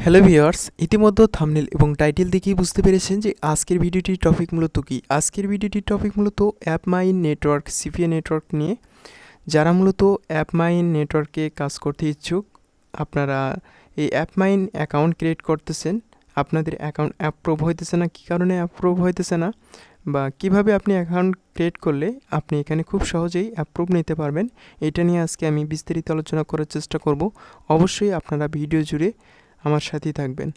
Hello viewers, ইতিমধ্যে thumbnail এবং title দেখেই বুঝতে পেরেছেন যে আজকের ভিডিওটির টপিক মূলত কী। আজকের ভিডিওটির টপিক মূলত অ্যাপমাইন নেটওয়ার্ক, সিপিএ নেটওয়ার্ক নিয়ে। যারা মূলত অ্যাপমাইন নেটওয়ার্কে কাজ করতে ইচ্ছুক, আপনারা এই অ্যাপমাইন অ্যাকাউন্ট ক্রিয়েট করতেছেন, আপনাদের অ্যাকাউন্ট অ্যাপ্রুভ হইতেছে না, কী কারণে অ্যাপ্রুভ হইতেছে না, বা কিভাবে আপনি অ্যাকাউন্ট ক্রিয়েট করলে আপনি এখানে খুব সহজেই অ্যাপ্রুভ নিতে পারবেন, এটা নিয়ে আজকে আমি বিস্তারিত আলোচনা করার চেষ্টা করব। অবশ্যই আপনারা ভিডিও জুড়ে আমার সাথেই থাকবেন।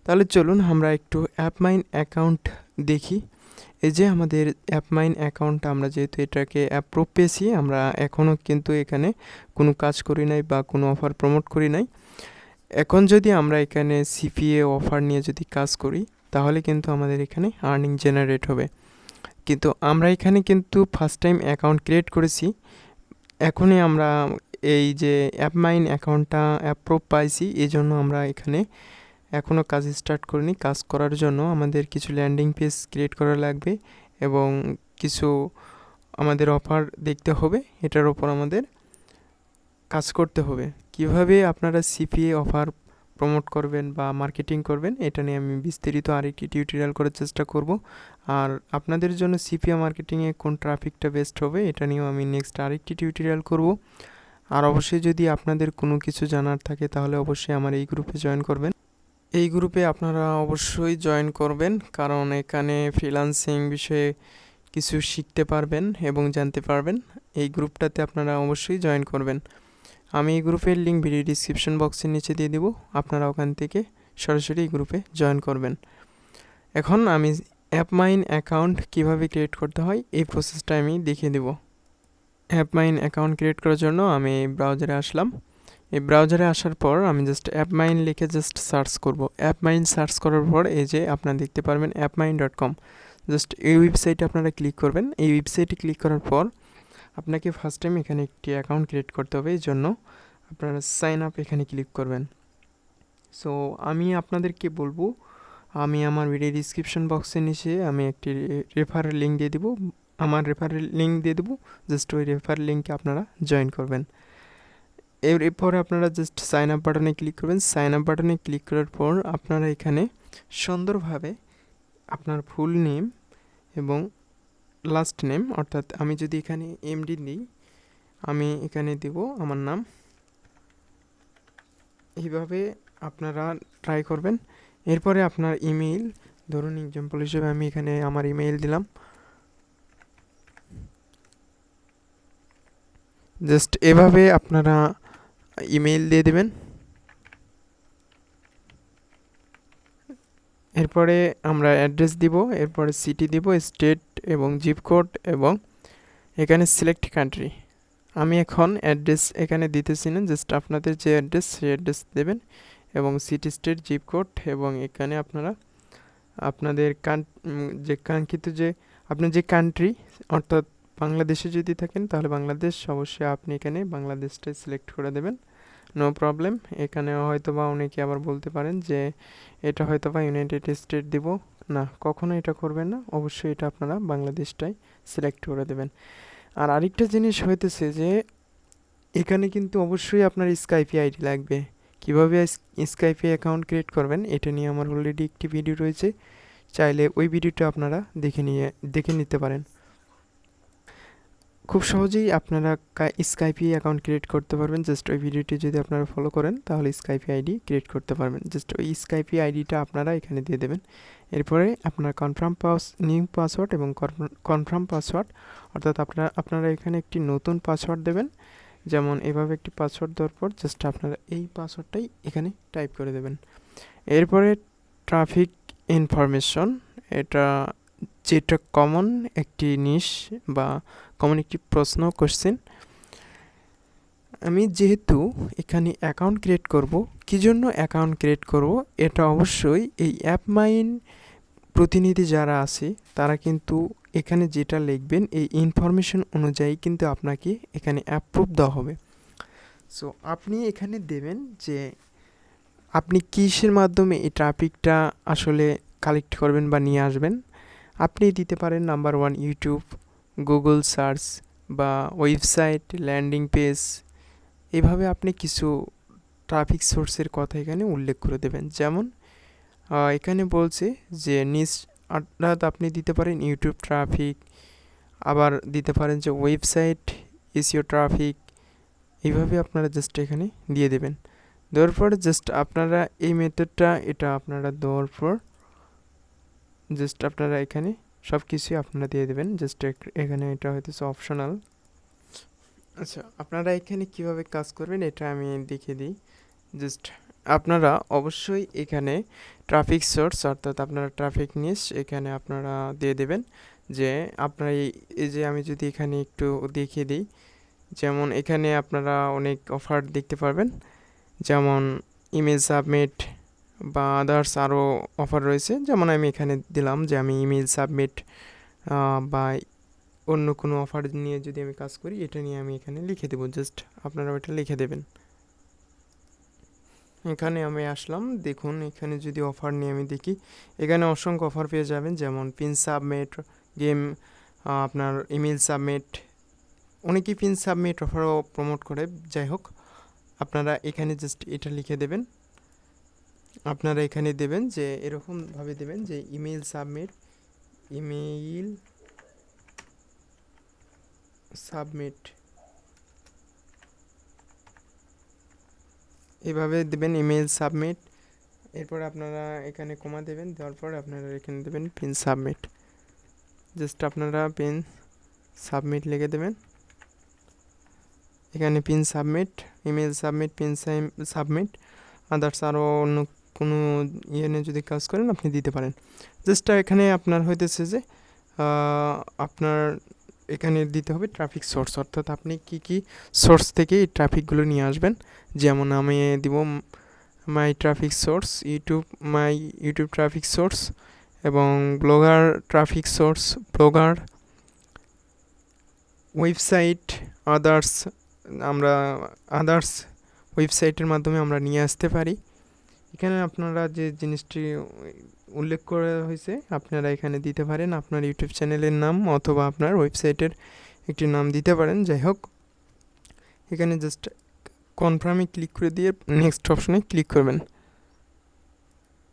তাহলে চলুন আমরা একটু অ্যাপমাইন অ্যাকাউন্ট দেখি। এই যে আমাদের অ্যাপমাইন অ্যাকাউন্ট, আমরা যেহেতু এটাকে অ্যাপ্রুভ পেয়েছি, আমরা এখনও কিন্তু এখানে কোনো কাজ করি নাই বা কোনো অফার প্রমোট করি নাই। এখন যদি আমরা এখানে সিপিএ অফার নিয়ে যদি কাজ করি, তাহলে কিন্তু আমাদের এখানে আর্নিং জেনারেট হবে। কিন্তু আমরা এখানে কিন্তু ফার্স্ট টাইম অ্যাকাউন্ট ক্রিয়েট করেছি। এখনই আমরা এই যে অ্যাপমাইন অ্যাকাউন্টটা অ্যাপ্রুভ পাইছি, এই জন্য আমরা এখানে এখনও কাজ স্টার্ট করিনি। কাজ করার জন্য আমাদের কিছু ল্যান্ডিং পেজ ক্রিয়েট করা লাগবে এবং কিছু আমাদের অফার দেখতে হবে, এটার ওপর আমাদের কাজ করতে হবে। কিভাবে আপনারা সিপিএ অফার প্রমোট করবেন বা মার্কেটিং করবেন, এটা নিয়ে আমি বিস্তারিত আরেকটি টিউটোরিয়াল করার চেষ্টা করব। আর আপনাদের জন্য সিপিএ মার্কেটিংয়ে কোন ট্রাফিকটা বেস্ট হবে, এটা নিয়েও আমি নেক্সট আরেকটি টিউটোরিয়াল করব। আর অবশ্যই যদি আপনাদের কোনো কিছু জানার থাকে, তাহলে অবশ্যই আমার এই গ্রুপে জয়েন করবেন। এই গ্রুপে আপনারা অবশ্যই জয়েন করবেন, কারণ এখানে ফ্রিল্যান্সিং বিষয়ে কিছু শিখতে পারবেন এবং জানতে পারবেন। এই গ্রুপটাতে আপনারা অবশ্যই জয়েন করবেন। আমি এই গ্রুপের লিঙ্ক ভিডিও ডিসক্রিপশন বক্সের নিচে দিয়ে দেবো, আপনারা ওখান থেকে সরাসরি এই গ্রুপে জয়েন করবেন। এখন আমি অ্যাপমাইন অ্যাকাউন্ট কিভাবে ক্রিয়েট করতে হয়, এই প্রসেসটা আমি দেখিয়ে দেব। অ্যাপমাইন অ্যাকাউন্ট ক্রিয়েট করার জন্য আমি ব্রাউজারে আসলাম। এই ব্রাউজারে আসার পর আমি জাস্ট অ্যাপমাইন লিখে জাস্ট সার্চ করব। অ্যাপমাইন সার্চ করার পর এই যে আপনারা দেখতে পারবেন appmine.com। জাস্ট এই ওয়েবসাইটে আপনারা ক্লিক করবেন। এই ওয়েবসাইটে ক্লিক করার পর আপনাকে ফার্স্ট টাইম এখানে একটি অ্যাকাউন্ট ক্রিয়েট করতে হবে, এই জন্য আপনারা সাইন আপ এখানে ক্লিক করবেন। সো আমি আপনাদেরকে বলবো, আমি আমার ভিডিও ডিসক্রিপশন বক্সের নিচে আমি একটি রেফারেল লিঙ্ক দিয়ে দেবো, আমার রেফারেল লিঙ্ক দিয়ে দেবো। জাস্ট ওই রেফারেল লিঙ্কে আপনারা জয়েন করবেন। এরপরে আপনারা জাস্ট সাইন আপ বাটনে ক্লিক করবেন। সাইন আপ বাটনে ক্লিক করার পর আপনারা এখানে সুন্দরভাবে আপনার ফুল নেম এবং লাস্ট নেম, অর্থাৎ আমি যদি এখানে এমডি দিই, আমি এখানে দেব আমার নাম। এইভাবে আপনারা ট্রাই করবেন। এরপরে আপনার ইমেইল, ধরুন এক্সাম্পল হিসেবে আমি এখানে আমার ইমেইল দিলাম। জাস্ট এভাবে আপনারা ইমেইল দিয়ে দেবেন। এরপরে আমরা অ্যাড্রেস দিব, এরপরে সিটি দিব, স্টেট এবং জিপ কোড, এবং এখানে সিলেক্ট কান্ট্রি। আমি এখন অ্যাড্রেস এখানে দিতেছি না, জাস্ট আপনাদের যে অ্যাড্রেস সেই অ্যাড্রেস দেবেন এবং সিটি, স্টেট, জিপ কোড, এবং এখানে আপনারা আপনাদের যে কাঙ্ক্ষিত যে আপনার যে কান্ট্রি, অর্থাৎ বাংলাদেশে যদি থাকেন তাহলে বাংলাদেশ, অবশ্যই আপনি এখানে বাংলাদেশটাই সিলেক্ট করে দেবেন, নো প্রবলেম। এখানে হয়তো বা অনেকে আবার বলতে পারেন যে এটা হয়তো বা ইউনাইটেড স্টেট দিব, না, কখনো এটা করবেন না, অবশ্যই এটা আপনারা বাংলাদেশটাই সিলেক্ট করে দেবেন। আর আরেকটা জিনিস হইতেছে যে এখানে কিন্তু অবশ্যই আপনার স্কাইপি আইডি লাগবে। কীভাবে স্কাইপি অ্যাকাউন্ট ক্রিয়েট করবেন, এটা নিয়ে আমার অলরেডি একটি ভিডিও রয়েছে, চাইলে ওই ভিডিওটা আপনারা দেখে নিতে পারেন। খুব সহজেই আপনারা স্কাইপি অ্যাকাউন্ট ক্রিয়েট করতে পারবেন। জাস্ট ওই ভিডিওটি যদি আপনারা ফলো করেন, তাহলে স্কাইপি আইডি ক্রিয়েট করতে পারবেন। জাস্ট ওই স্কাইপি আইডিটা আপনারা এখানে দিয়ে দেবেন। এরপরে আপনার নিউ পাসওয়ার্ড এবং কনফার্ম পাসওয়ার্ড, অর্থাৎ আপনারা এখানে একটি নতুন পাসওয়ার্ড দেবেন। যেমন এভাবে একটি পাসওয়ার্ড দেওয়ার পর জাস্ট আপনারা এই পাসওয়ার্ডটাই এখানে টাইপ করে দেবেন। এরপরে ট্রাফিক ইনফরমেশন, এটা যেটা কমন একটি নিশ বা কমন একটি প্রশ্ন, কোশ্চেন। আমি যেহেতু এখানে অ্যাকাউন্ট ক্রিয়েট করব, কী জন্য অ্যাকাউন্ট ক্রিয়েট করব, এটা অবশ্যই এই অ্যাপমাইন প্রতিনিধি যারা আছে তারা কিন্তু এখানে যেটা লিখবেন এই ইনফরমেশন অনুযায়ী কিন্তু আপনাকে এখানে অ্যাপ্রুভ দেওয়া হবে। সো আপনি এখানে দেবেন যে আপনি কিসের মাধ্যমে এই ট্রাফিকটা আসলে কালেক্ট করবেন বা নিয়ে আসবেন। আপনি দিতে পারেন নাম্বার 1 ইউটিউব, গুগল সার্চ, বা ওয়েবসাইট, ল্যান্ডিং পেজ। এভাবে আপনি কিছু ট্রাফিক সোর্সের কথা এখানে উল্লেখ করে দেবেন। যেমন এখানে বলছে যে অর্থাৎ আপনি দিতে পারেন ইউটিউব ট্রাফিক, আবার দিতে পারেন যে ওয়েবসাইট এসইও ট্রাফিক, এইভাবে আপনারা জাস্ট এখানে দিয়ে দেবেন। দেওয়ার পর জাস্ট আপনারা এই মেথডটা এটা আপনারা দেওয়ার পর জাস্ট আপনারা এখানে সব কিছুই আপনারা দিয়ে দেবেন। জাস্ট এখানে এটা হইতেছে অপশনাল। আচ্ছা, আপনারা এখানে কিভাবে কাজ করবেন এটা আমি দেখিয়ে দিই। জাস্ট আপনারা অবশ্যই এখানে ট্রাফিক সোর্স অর্থাৎ আপনারা ট্রাফিক নিউজ এখানে আপনারা দিয়ে দেবেন। যে আপনারা এই যে আমি যদি এখানে একটু দেখিয়ে দিই, যেমন এখানে আপনারা অনেক অফার দেখতে পারবেন, যেমন ইমেল সাবমিট বা আদার্স আরও অফার রয়েছে। যেমন আমি এখানে দিলাম যে আমি ইমেল সাবমিট বা অন্য কোনো অফার নিয়ে যদি আমি কাজ করি, এটা নিয়ে আমি এখানে লিখে দেবো। জাস্ট আপনারা ওটা লিখে দেবেন। এখানে আমি আসলাম, দেখুন এখানে যদি অফার নিয়ে আমি দেখি, এখানে অসংখ্য অফার পেয়ে যাবেন। যেমন পিন সাবমিট, গেম, আপনার ইমেল সাবমিট, অনেকেই পিন সাবমিট অফারও প্রমোট করে। যাই হোক, আপনারা এখানে জাস্ট এটা লিখে দেবেন। আপনারা এখানে দেবেন যে এরকমভাবে দেবেন যে ইমেল সাবমিট এভাবে দেবেন ইমেল সাবমিট। এরপর আপনারা এখানে কমা দেবেন, দেওয়ার পর আপনারা এখানে দেবেন পিন সাবমিট। জাস্ট আপনারা পিন সাবমিট লিখে দেবেন। এখানে pin submit, email submit, pin submit, others আরও অন্য কোনো ইয়ে নিয়ে যদি কাজ করেন আপনি দিতে পারেন। জাস্ট এখানে আপনার হইতেছে যে আপনার এখানে দিতে হবে ট্রাফিক সোর্স, অর্থাৎ আপনি কি সোর্স থেকে এই ট্রাফিকগুলো নিয়ে আসবেন। যেমন আমি দিব my traffic source my YouTube traffic source এবং blogger traffic source, blogger, website, others, আমরা আদার্স ওয়েবসাইটের মাধ্যমে আমরা নিয়ে আসতে পারি। এখানে আপনারা যে জিনিসটি উল্লেখ করা হয়েছে আপনারা এখানে দিতে পারেন আপনার ইউটিউব চ্যানেলের নাম অথবা আপনার ওয়েবসাইটের একটি নাম দিতে পারেন। যাই হোক, এখানে জাস্ট কনফার্মে ক্লিক করে দিয়ে নেক্সট অপশনে ক্লিক করবেন।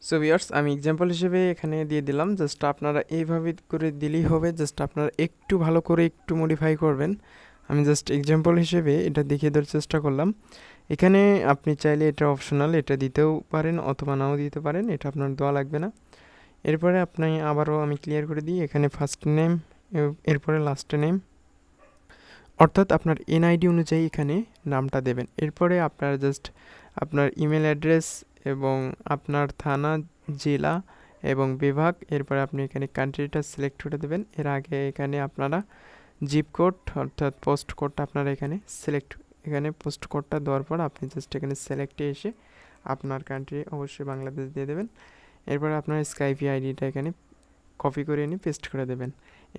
সো ভিউয়ার্স, আমি এক্সাম্পল হিসেবে এখানে দিয়ে দিলাম। জাস্ট আপনারা এইভাবে করে দিলেই হবে। জাস্ট আপনারা একটু ভালো করে একটু মডিফাই করবেন। আমি জাস্ট এক্সাম্পল হিসেবে এটা দেখিয়ে দেওয়ার চেষ্টা করলাম। এখানে আপনি চাইলে এটা অপশনাল, এটা দিতেও পারেন অথবা নাও দিতে পারেন, এটা আপনার দেওয়া লাগবে না। এরপরে আপনি আবারও আমি ক্লিয়ার করে দিই, এখানে ফার্স্ট নেম, এরপরে লাস্ট নেম, অর্থাৎ আপনার এনআইডি অনুযায়ী এখানে নামটা দেবেন। এরপরে আপনারা জাস্ট আপনার ইমেল অ্যাড্রেস এবং আপনার থানা, জেলা এবং বিভাগ, এরপরে আপনি এখানে কান্ট্রিটা সিলেক্ট করে দেবেন। এর আগে এখানে আপনারা জিপ কোড অর্থাৎ পোস্ট কোডটা আপনারা এখানে পোস্ট কোডটা দেওয়ার পর আপনি জাস্ট এখানে সিলেক্টে এসে আপনার কান্ট্রি অবশ্যই বাংলাদেশ দিয়ে দেবেন। এরপর আপনার স্কাইপি আইডিটা এখানে কপি করে এনে পেস্ট করে দেবেন।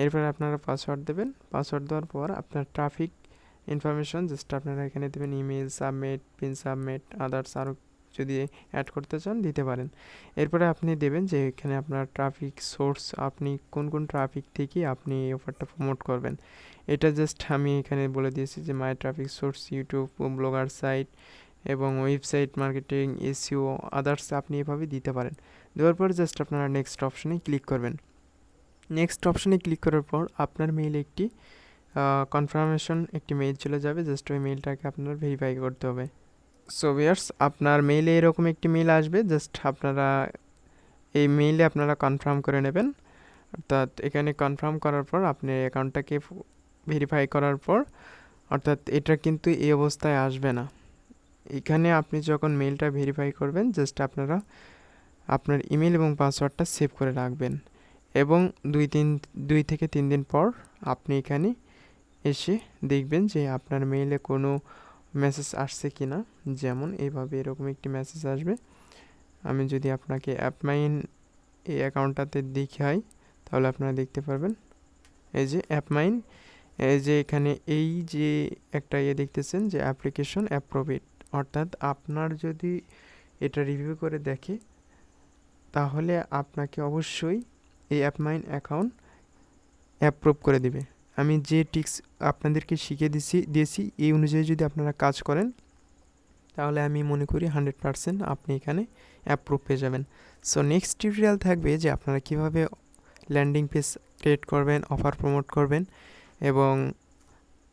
এরপর আপনারা পাসওয়ার্ড দেবেন। পাসওয়ার্ড দেওয়ার পর আপনার ট্রাফিক ইনফরমেশন জাস্ট আপনারা এখানে দেবেন, email submit, pin submit, others আরও যদি অ্যাড করতে চান দিতে পারেন। এরপরে আপনি দেবেন যে এখানে আপনার ট্রাফিক সোর্স, আপনি কোন ট্রাফিক থেকে আপনি এই অফারটা প্রমোট করবেন। এটা জাস্ট আমি এখানে বলে দিয়েছি যে my traffic source YouTube, blogger site এবং ওয়েবসাইট মার্কেটিং, এসইও, আদার্স আপনি এভাবে দিতে পারেন। দেওয়ার পর জাস্ট আপনারা নেক্সট অপশনে ক্লিক করবেন। নেক্সট অপশনে ক্লিক করার পর আপনার মেইলে একটি কনফার্মেশন একটি মেইল চলে যাবে। জাস্ট ওই মেইলটাকে আপনার ভেরিফাই করতে হবে। সো ভিউয়ার্স, আপনার মেইলে এরকম একটি মেইল আসবে। জাস্ট আপনারা এই মেইলে আপনারা কনফার্ম করে নেবেন। অর্থাৎ এখানে কনফার্ম করার পর আপনি অ্যাকাউন্টটাকে ভেরিফাই করার পর, অর্থাৎ এটা কিন্তু এই অবস্থায় আসবে না। এখানে আপনি যখন মেইলটা ভেরিফাই করবেন জাস্ট আপনারা আপনার ইমেল এবং পাসওয়ার্ডটা সেভ করে রাখবেন এবং 2 থেকে 3 দিন পর আপনি এখানে এসে দেখবেন যে আপনার মেইলে কোনো মেসেজ আসছে কি না। যেমন এইভাবে এরকম একটি মেসেজ আসবে। আমি যদি আপনাকে অ্যাপমাইন এই অ্যাকাউন্টটাতে দেখাই তাহলে আপনারা দেখতে পারবেন, এই যে অ্যাপমাইন, এই যে এখানে এই যে একটা দেখতেছেন যে অ্যাপ্লিকেশন অ্যাপ্রুভড, অর্থাৎ আপনার যদি এটা রিভিউ করে দেখে তাহলে আপনাকে অবশ্যই এই অ্যাপমাইন অ্যাকাউন্ট অ্যাপ্রুভ করে দিবে। আমি যে টিক্স আপনাদেরকে শিখিয়ে দিয়েছি এই অনুযায়ী যদি আপনারা কাজ করেন তাহলে আমি মনে করি 100% আপনি এখানে অ্যাপ্রুভ পেয়ে যাবেন। সো নেক্সট টিউটোরিয়াল থাকবে যে আপনারা কীভাবে ল্যান্ডিং পেজ ক্রিয়েট করবেন, অফার প্রমোট করবেন এবং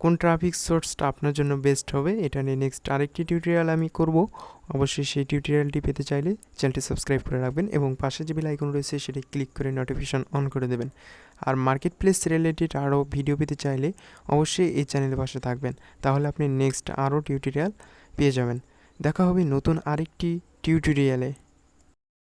কোন ট্রাফিক সোর্সটা আপনার জন্য বেস্ট হবে, এটা নিয়ে নেক্সট আরেকটি টিউটোরিয়াল আমি করব। অবশ্যই সেই টিউটোরিয়ালটি পেতে চাইলে চ্যানেলটি সাবস্ক্রাইব করে রাখবেন এবং পাশে যে বেল আইকন রয়েছে সেটি ক্লিক করে নোটিফিকেশন অন করে দেবেন। আর মার্কেট প্লেস রিলেটেড আরও ভিডিও পেতে চাইলে অবশ্যই এই চ্যানেলের পাশে থাকবেন, তাহলে আপনি নেক্সট আরও টিউটোরিয়াল পেয়ে যাবেন। দেখা হবে নতুন আরেকটি টিউটোরিয়ালে।